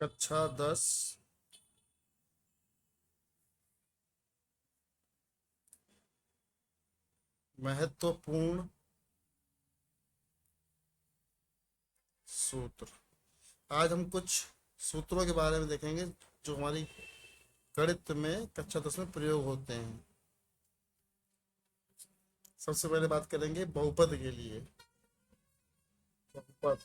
कक्षा 10 महत्वपूर्ण सूत्र। आज हम कुछ सूत्रों के बारे में देखेंगे जो हमारी गणित में कक्षा 10 में प्रयोग होते हैं। सबसे पहले बात करेंगे बहुपद के लिए। बहुपद,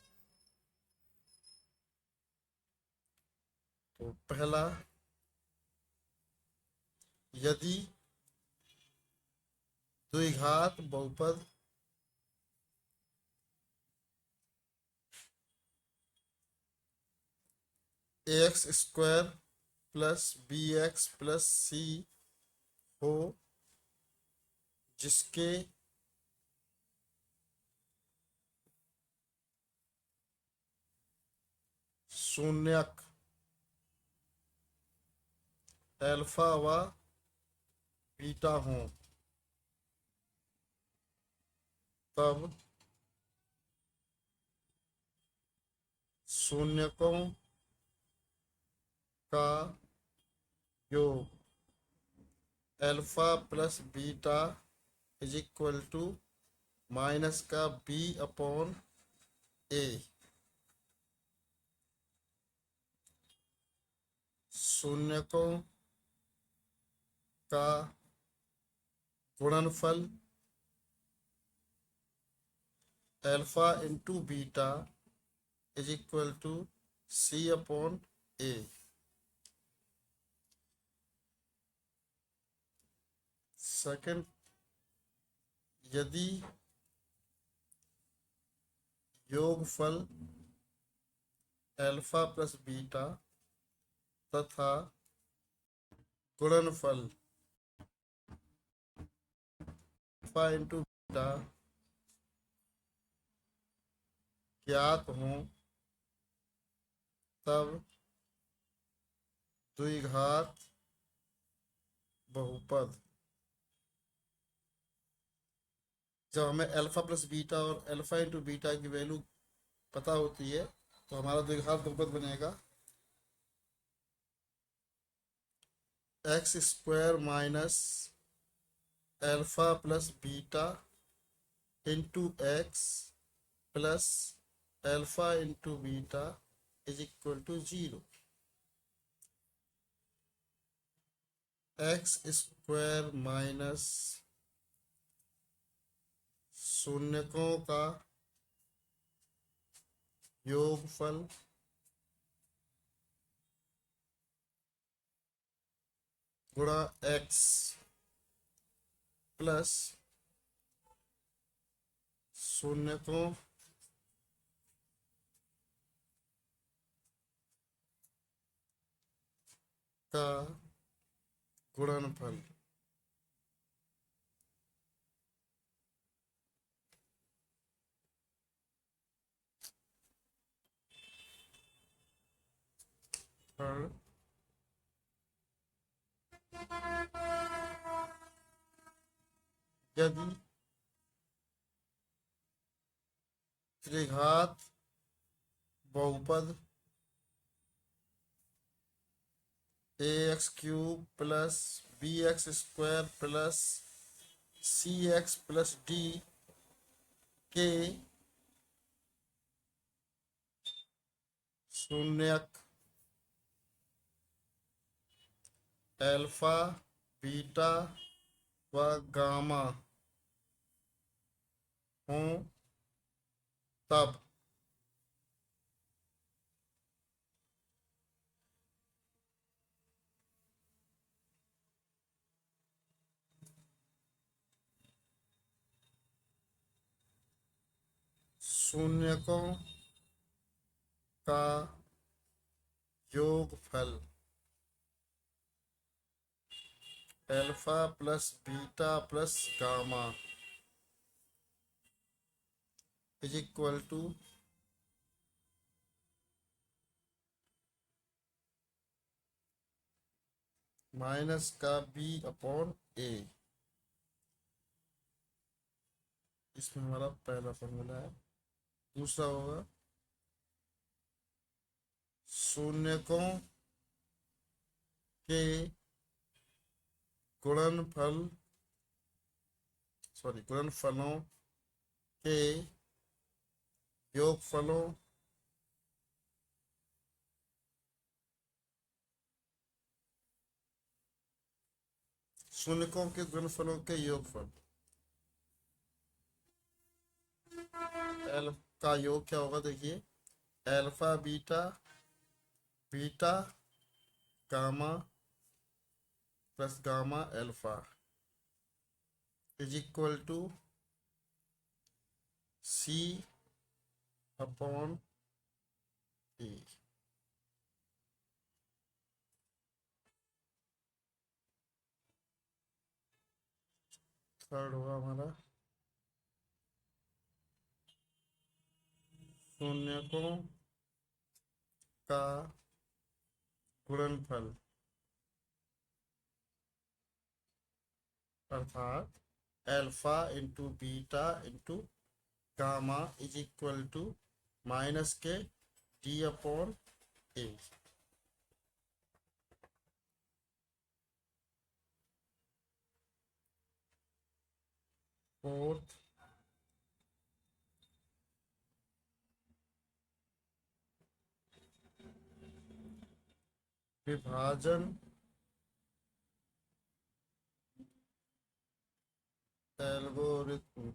तो पहला, यदि द्विघात बहुपद x square plus b x plus c हो, जिसके शून्यक अल्फा व बीटा हों, तब शून्यकों का योग alpha plus beta is equal to minus का बी अपॉन ए। शून्यकों का गुणनफल alpha into beta is equal to C upon A. Second, यदि योगफल अल्फा प्लस बीटा तथा गुणनफल अल्फा इंटू बीटा ज्ञात हों, तब द्विघात बहुपद। जब हमें अल्फा प्लस बीटा और अल्फा इंटू बीटा की वैल्यू पता होती है तो हमारा द्विघात बहुपद बनेगा x square minus alpha plus beta into x plus alpha into beta is equal to 0। X square minus शून्यकों का योगफल गुणा एक्स प्लस शून्यकों का गुणनफल पर यदि त्रिघात बहुपद a x cube plus b x square plus c x plus d के शून्यक अल्फा बीटा व गामा हों, तब शून्यकों का योगफल alpha plus beta plus gamma is equal to minus का बी अपॉन ए। इसमें हमारा पहला फॉर्मूला है। दूसरा होगा शून्यकों के गुणनफल गुणनफलों के योगफलों शून्यकों के गुणनफलों के योगफल एल का योग क्या होगा देखिए, alpha beta beta gamma plus gamma alpha is equal to C upon A. Third होगा हमारा शून्यकों का गुणनफल अर्थात alpha into beta into gamma is equal to minus के डी अपॉन ए। फोर्थ विभाजन एल्गोरिथम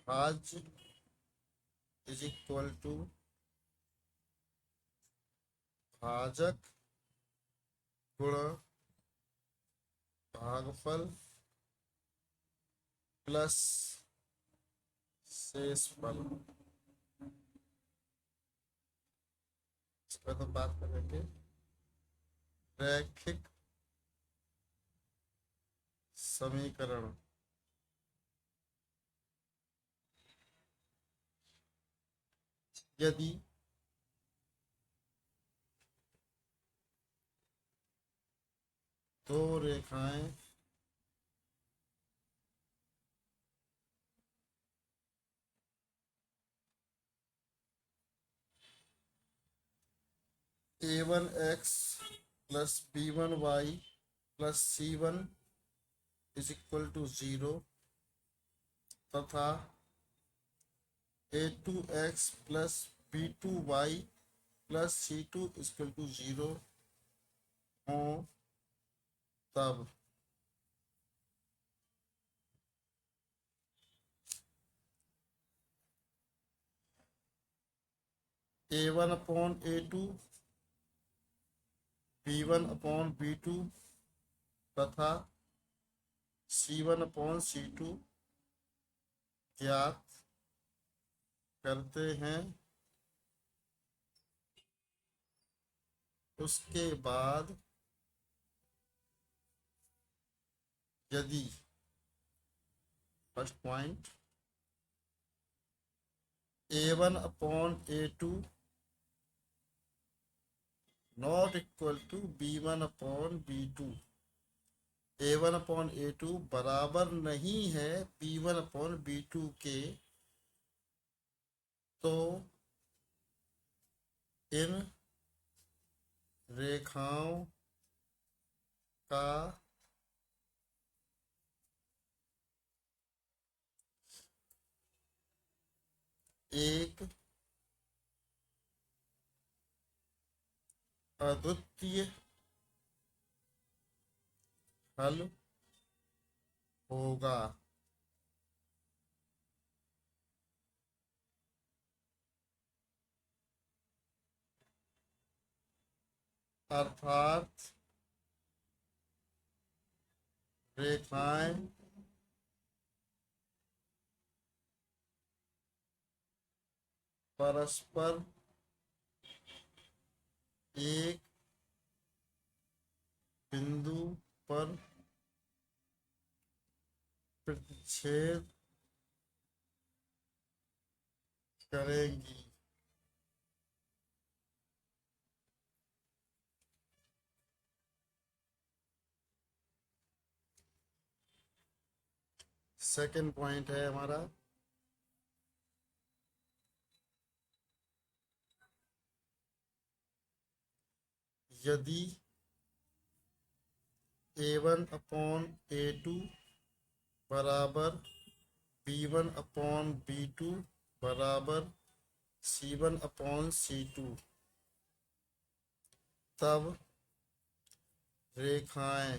भाज्य इज इक्वल टू भाजक गुणा भागफल प्लस शेषफल। इस पर तो बात करेंगे रैखिक समीकरण। यदि दो रेखाएं a1x plus b1y plus c1 is equal to 0 तथा a2x plus b2y plus c2 is equal to 0 हो, तब a1 upon a2 b1 upon b2 तथा c1 अपॉन c2 ज्ञात करते हैं। उसके बाद यदि first point a1 upon a2 not equal to b1 upon b2, a1 upon a2 बराबर नहीं है b1 अपॉन b2 के, तो इन रेखाओं का एक अद्वितीय हल होगा। अर्थात रेखाएं परस्पर एक बिंदु पर प्रतिच्छेद करेंगी। सेकंड पॉइंट है हमारा यदि A1/A2 बराबर B1/B2 बराबर C1/C2, तब रेखाएं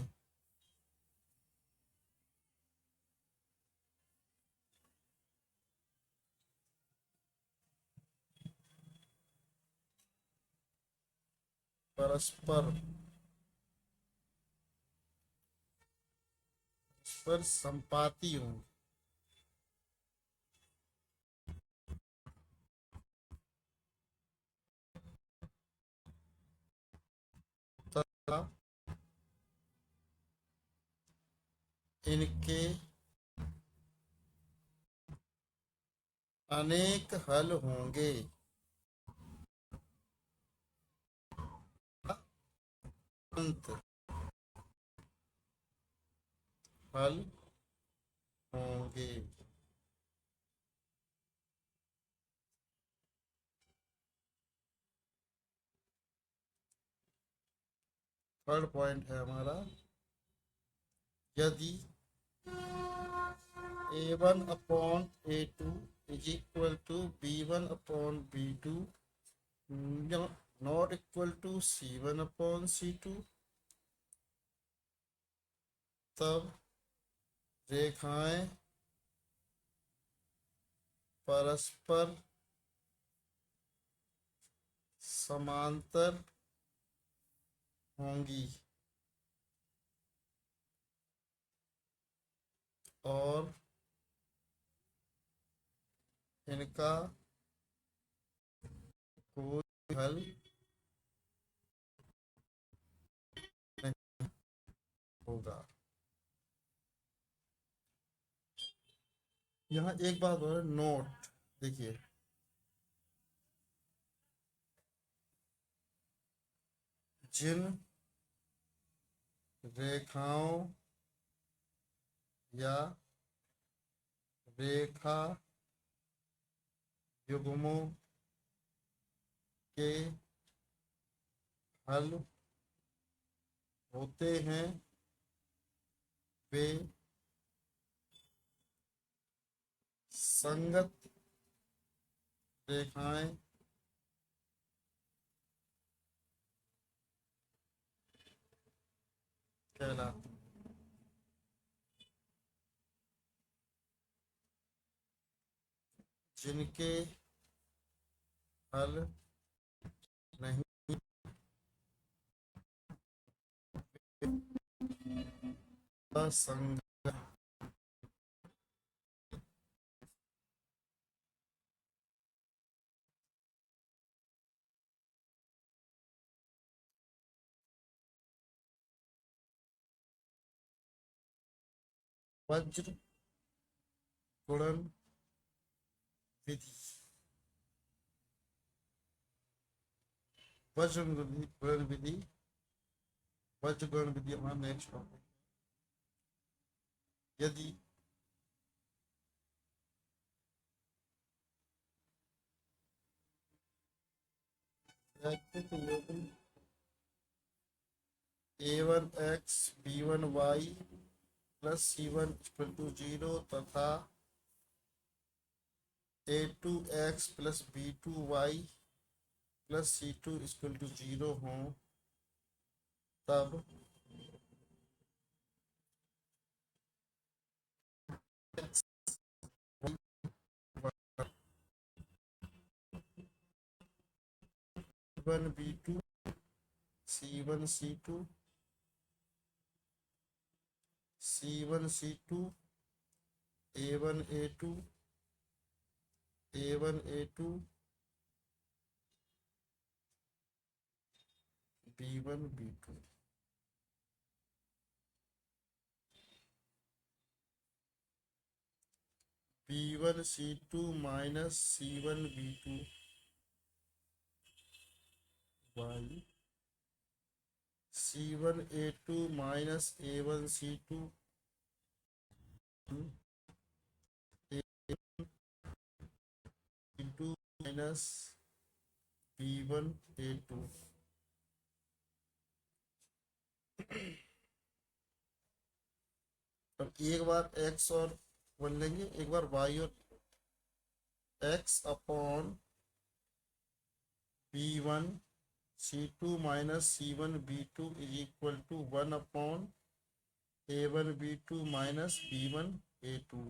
परस्पर संपाती होंगी तथा इनके अनेक हल होंगे। अंत हल होंगे। थर्ड पॉइंट है हमारा, यदि A1/A2 is equal to B1/B2 not equal to C1/C2, तब रेखाएं परस्पर समांतर होंगी और इनका कोई हल नहीं होगा। यहाँ एक बात और नोट, देखिए जिन रेखाओं या रेखा युग्मों के हल होते हैं वे संगत रेखाएं कहलाती हैं। जिनके हल नहीं असंगत वज्र गुणन विधि, वज्र गुणन विधि, वज्र गुणन विधि हमारा नेक्स्ट टॉपिक। यदि रैखिक युग्म A1x B1y plus C1 equal to 0 तथा A2x plus B2y plus C2 equal to 0 हों, तब B1 B2 C1 C2 C1 C2 A1 A2 A1 A2 B1 B2। B1 C2 minus C1 B2 y C1 A2 minus A1 C2 A2 minus B1 A2। अब एक बार x और one लेंगे, एक बार y और x upon b1 c2 minus c1 b2 is equal to 1 upon a1 b2 minus b1 a2।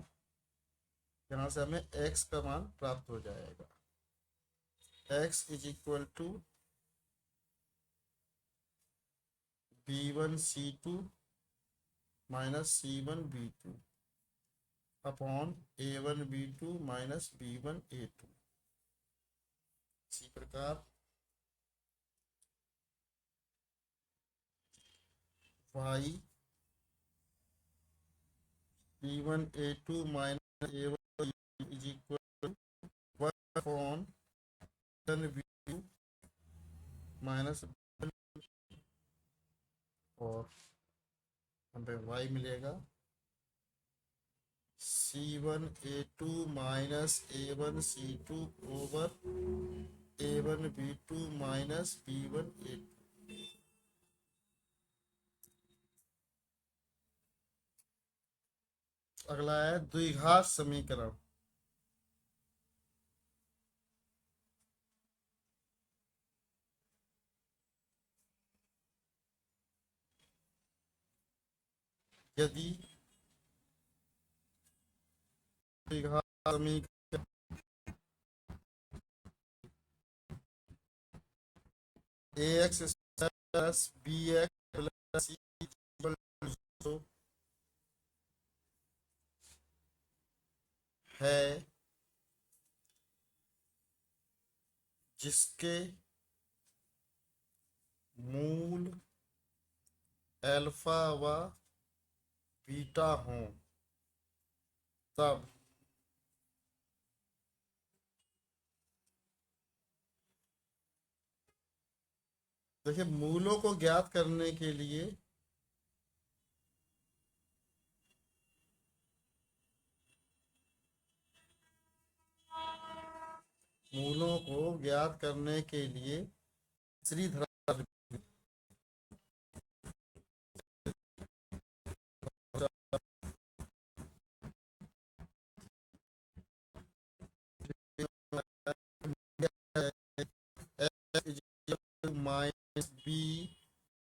यहाँ से हमें x का मान प्राप्त हो जाएगा। x is equal to b1 c2 minus c1 b2 upon a1 b2 minus b1 a2। इसी प्रकार y b1 a2 minus a1 is equal to 1 upon b2 minus, और हमें y मिलेगा c1 a2 minus a1 c2 over a1 b2 minus b1 a2। अगला है द्विघात समीकरण। यदि द्विघात समीकरण ax plus bx plus c है, जिसके मूल अल्फा व बीटा हों, तब देखिए मूलों को ज्ञात करने के लिए मूलों को ज्ञात करने के लिए Sridhar minus b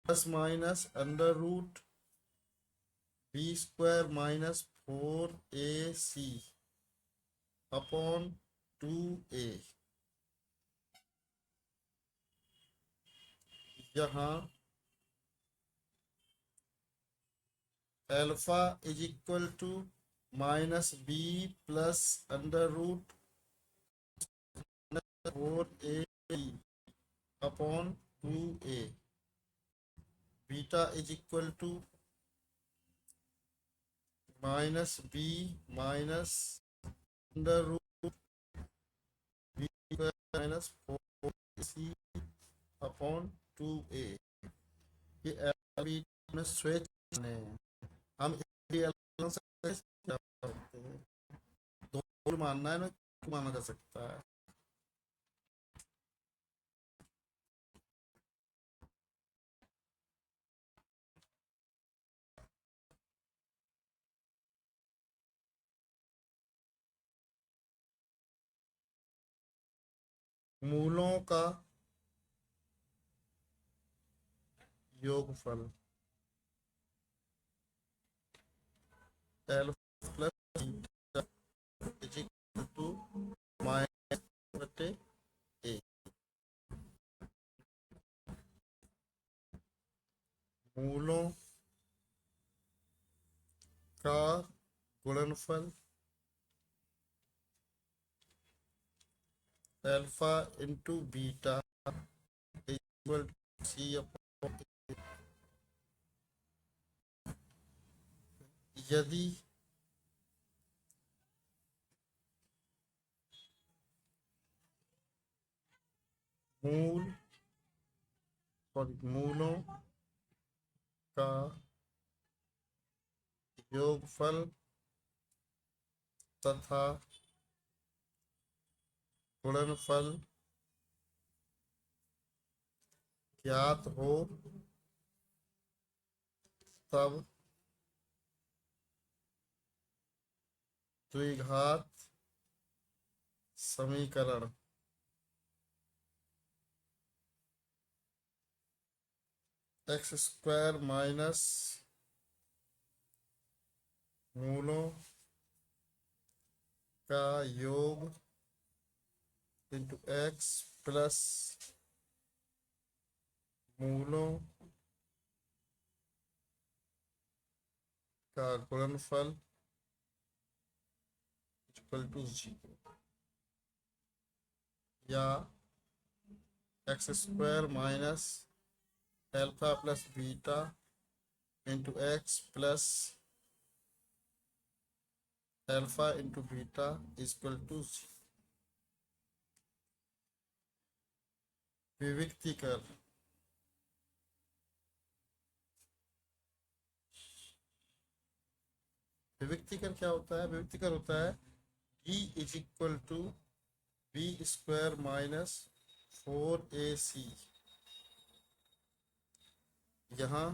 plus minus under root b square minus 4ac upon 2a। यहाँ alpha is equal to minus b plus under root 4a upon 2a, beta is equal to minus b minus under root b minus 4ac upon 2a। ये में switch हम दो मानना है ना, माना जा सकता है। मूलों का योगफल alpha plus beta is equal to minus बटे ए। मूलों का गुणनफल alpha into beta equal to C upon. यदि मूल मूलों का योगफल तथा गुणनफल ज्ञात हो तब द्विघात समीकरण एक्स स्क्वायर माइनस मूलों का योग इंटू एक्स प्लस मूलों का गुणनफल इक्वल टू 0, या x square minus alpha plus beta into x plus alpha into beta equal to 0। विविक्तीकर विविक्तीकर क्या होता है? विविक्तीकर होता है d is equal to b square minus 4ac। यहाँ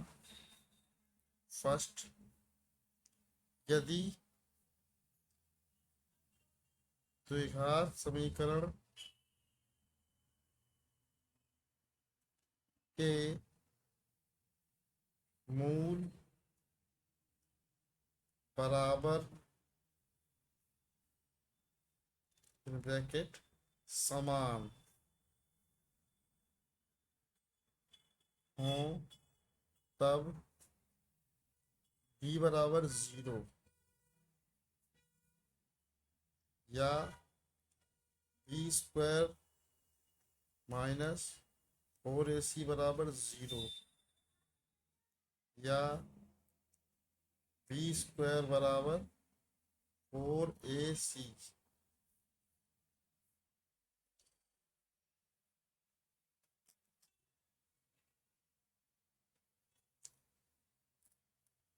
फर्स्ट, यदि द्विघात समीकरण के मूल बराबर इन ब्रैकेट समान हो, तब b बराबर 0 या बी स्क्वायर माइनस 4ac बराबर 0 या बी स्क्वायर बराबर 4ac।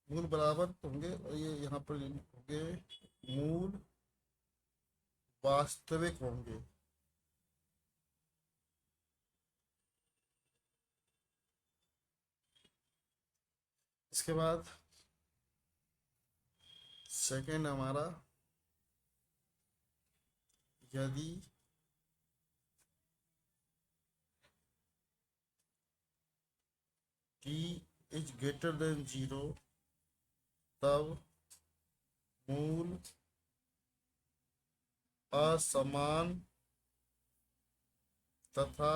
मूल बराबर होंगे और ये यहाँ पर होंगे मूल वास्तविक होंगे। इसके बाद सेकंड हमारा, यदि t इज ग्रेटर देन 0, तब मूल असमान तथा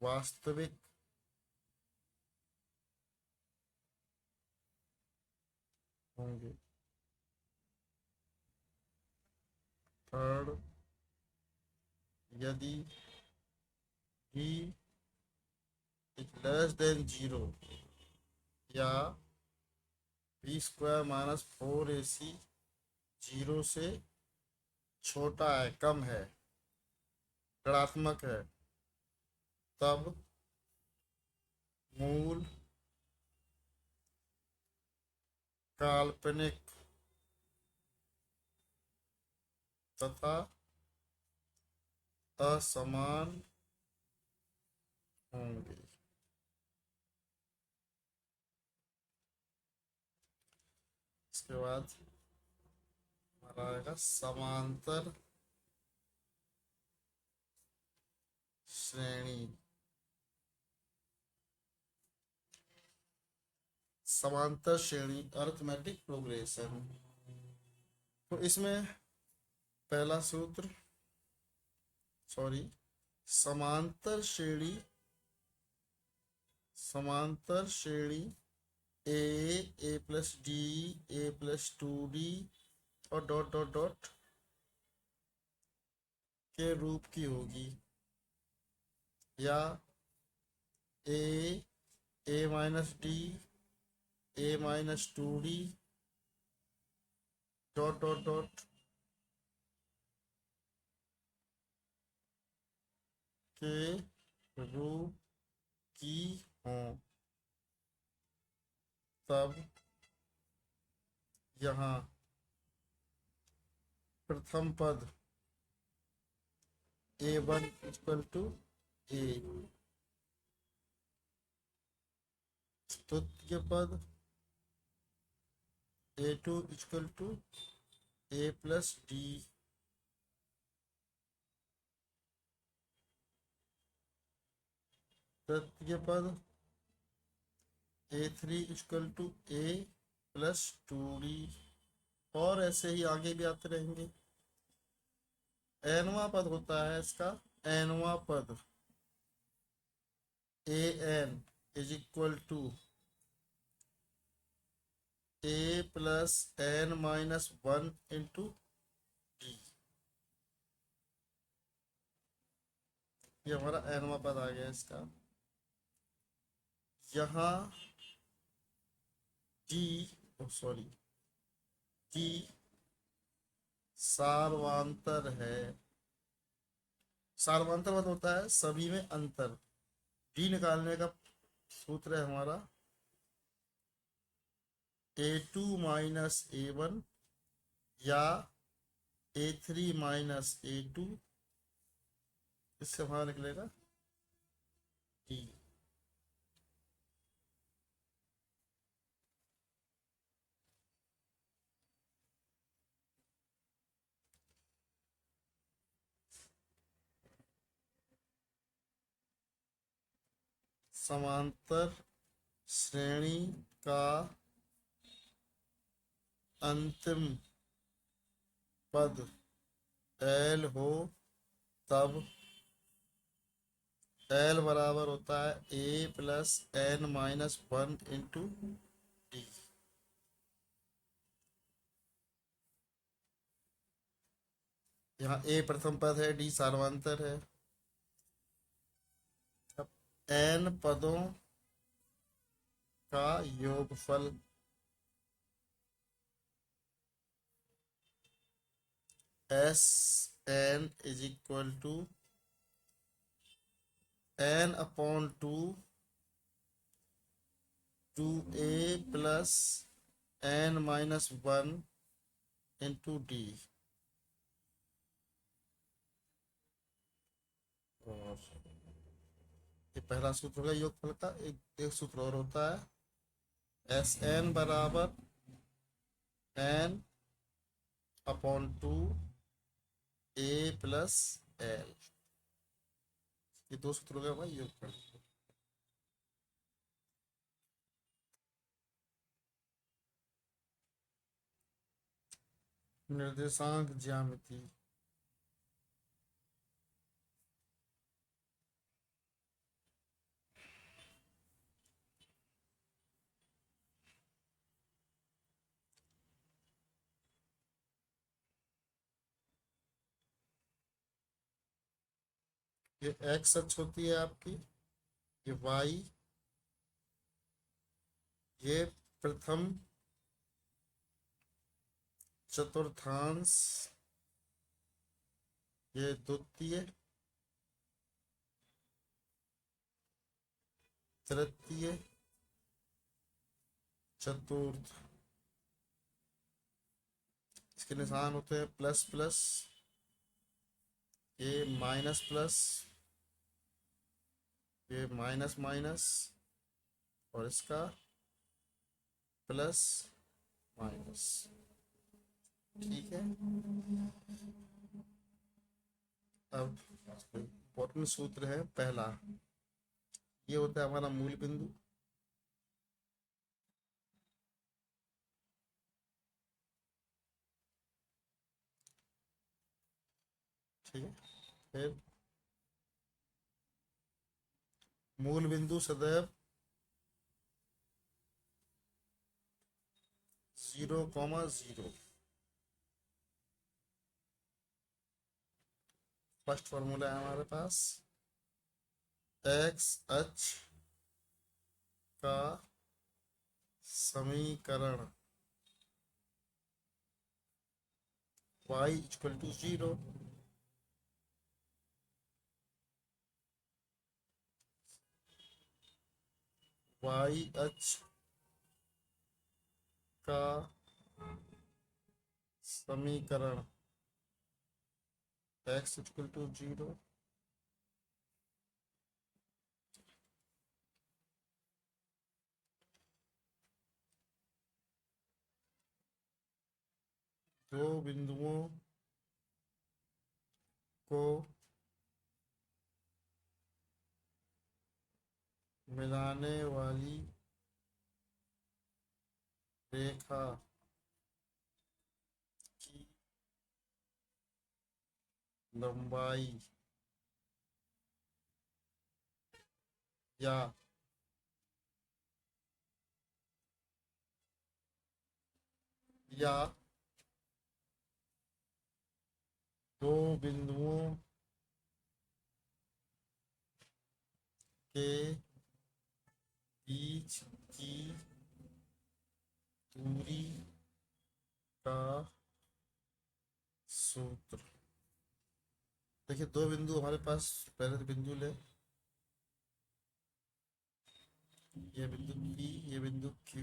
वास्तविक होंगे। थर्ड, यदि d इज लेस देन 0 या बी स्क्वायर माइनस 4ac 0 से छोटा है, कम है, ऋणात्मक है, तब मूल काल्पनिक तथा असमान होंगे। इसके बाद हमारा आएगा समांतर श्रेणी। समांतर श्रेणी अरिथमेटिक प्रोग्रेशन। तो इसमें पहला सूत्र, सॉरी, समांतर श्रेणी ए प्लस डी, ए प्लस 2d और डॉट डॉट डॉट के रूप की होगी, या a minus d, a minus 2d dot dot dot के रूप की हों, तब यहाँ प्रथम पद a1 इक्वल टू a, तृतीय पद a2 equal to a plus d, तृतीय पद a3 equal to a plus 2d, और ऐसे ही आगे भी आते रहेंगे। nवां पद होता है इसका, nवां पद an is equal to a plus n minus 1 into d. ये हमारा nवां पद आ गया इसका। यहाँ डी, सॉरी, डी सार्वंतर है। सार्वंतर मतलब होता है सभी में अंतर। डी निकालने का सूत्र है हमारा a2 माइनस a1 या a3 माइनस a2, इससे हमारा निकलेगा डी। समांतर श्रेणी का अंतिम पद L हो तब L बराबर होता है a plus n minus 1 into D. यहाँ a प्रथम पद है, d सार्वंतर है। अब n पदों का योगफल S N is equal to n upon 2 2a plus n minus 1 into d. और ये पहला सूत्र होगा योगफल का। एक सूत्र और होता है एस एन बराबर n upon 2 a plus L. ये दो सूत्र हो गए भाई योगफल। निर्देशांक ज्यामिति, ये एक्स अक्ष होती है आपकी, ये वाई, ये प्रथम चतुर्थांश, ये द्वितीय, तृतीय, चतुर्थ। इसके निशान होते हैं प्लस प्लस, ये माइनस प्लस, ये माइनस माइनस, और इसका प्लस माइनस। ठीक है। अब इम्पोर्टेंट सूत्र है पहला, ये होता है हमारा मूल बिंदु। ठीक है। फिर मूल बिंदु सदैव 0,0। फर्स्ट फॉर्मूला है हमारे पास एक्स अक्ष का समीकरण y इक्वल टू 0। y अक्ष का समीकरण x इक्वल टू 0, दो बिंदुओं को मिलाने वाली रेखा की लंबाई या या दो बिंदुओं के बीच की दूरी का सूत्र। देखिए दो बिंदु हमारे पास, पहले तो बिंदु ले, ये बिंदु P, ये बिंदु Q।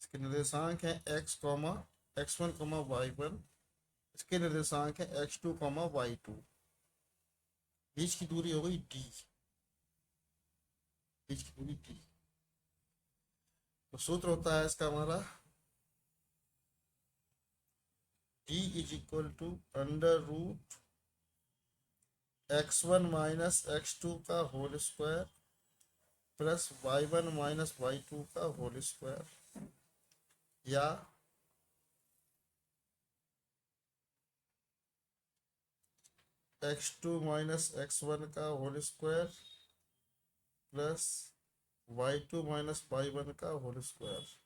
इसके निर्देशांक है x1, y1। इसके निर्देशांक है x2, y2। बीच की दूरी हो गई d, बीच की दूरी d। तो सूत्र होता है इसका हमारा d is equal to under root x1 minus x2 का whole square plus y1 minus y2 का होल स्क्वायर, या x2 माइनस x1 का whole square plus y2 minus y1 का होल स्क्वायर।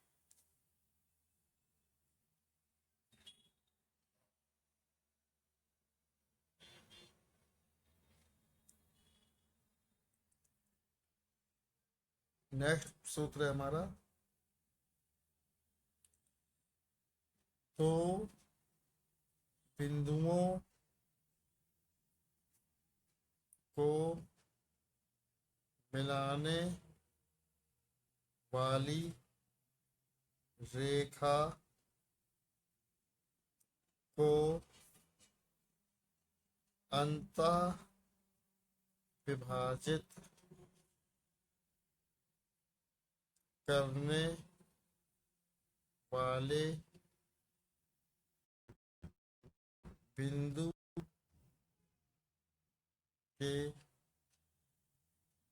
नेक्स्ट सूत्र है हमारा दो बिंदुओं को मिलाने वाली रेखा को अंतः विभाजित करने वाले बिंदु के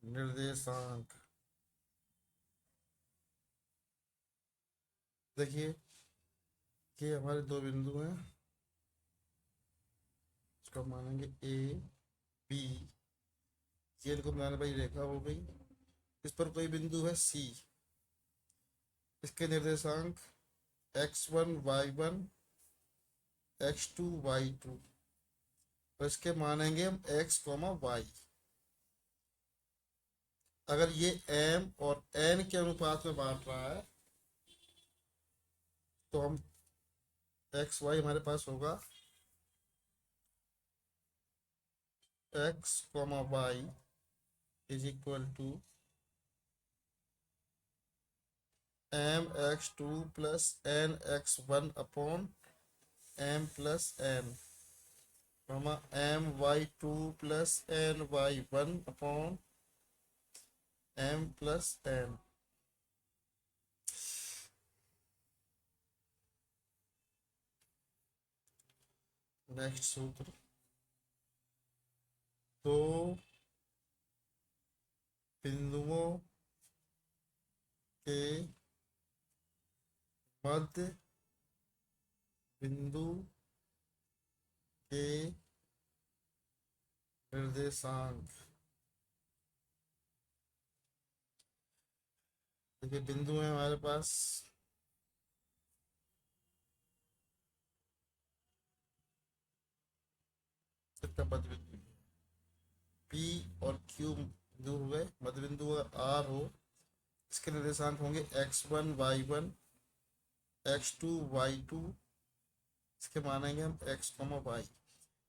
निर्देशांक। देखिए कि हमारे दो बिंदु हैं, इसको मानेंगे ए बी, ये को मिलाने वाली रेखा हो गई। इस पर कोई बिंदु है सी, इसके निर्देशांक x1 y1 x2 y2, तो इसके मानेंगे हम x, y। अगर ये m और n के अनुपात में बांट रहा है तो हम एक्स वाई हमारे पास होगा x, y is equal to mx2 plus nx1 upon m plus n, my2 plus ny1 upon m plus n। Next सूत्र दो बिंदुओं के मध्य बिंदु के निर्देशांक। देखिए बिंदु है हमारे पास कितना मध्य बिंदु, P और Q बिंदु हो गए। मध्य बिंदु अगर R हो, इसके निर्देशांक होंगे x1 y1 x2 y2, इसके मानेंगे हम x, y।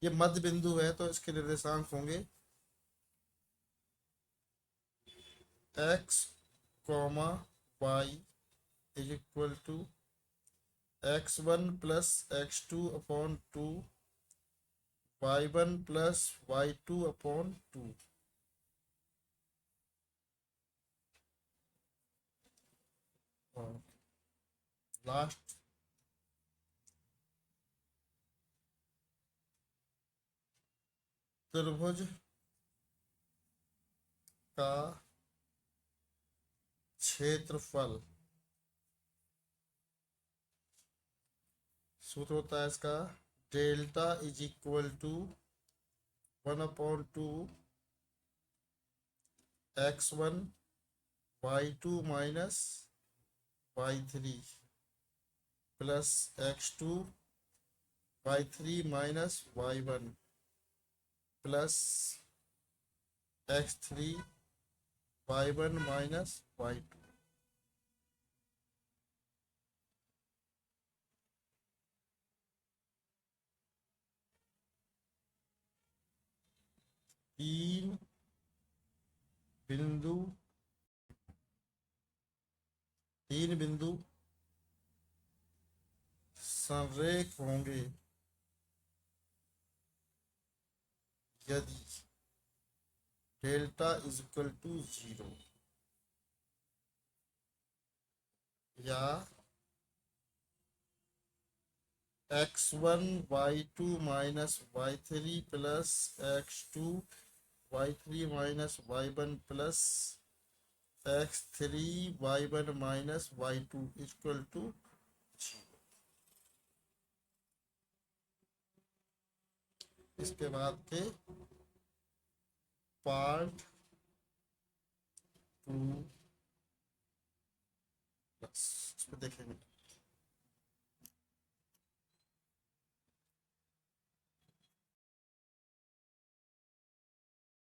ये मध्य बिंदु है तो इसके निर्देशांक होंगे x, y is equal to x1 plus x2 upon 2 y1 plus y2 upon 2। Last त्रिभुज का क्षेत्रफल, सूत्र होता है इसका delta is equal to 1/2 x1 y2 minus y3 plus x2 y3 minus y1 plus x3 y1 minus y2। तीन बिंदु संरेख होंगे यदि डेल्टा इज इक्वल टू 0 या x1 y2 minus y3 plus x2 y3 minus y1 plus x3 y1 minus y2 equal to 0। इसके बाद के part 2 plus इसमें देखेंगे।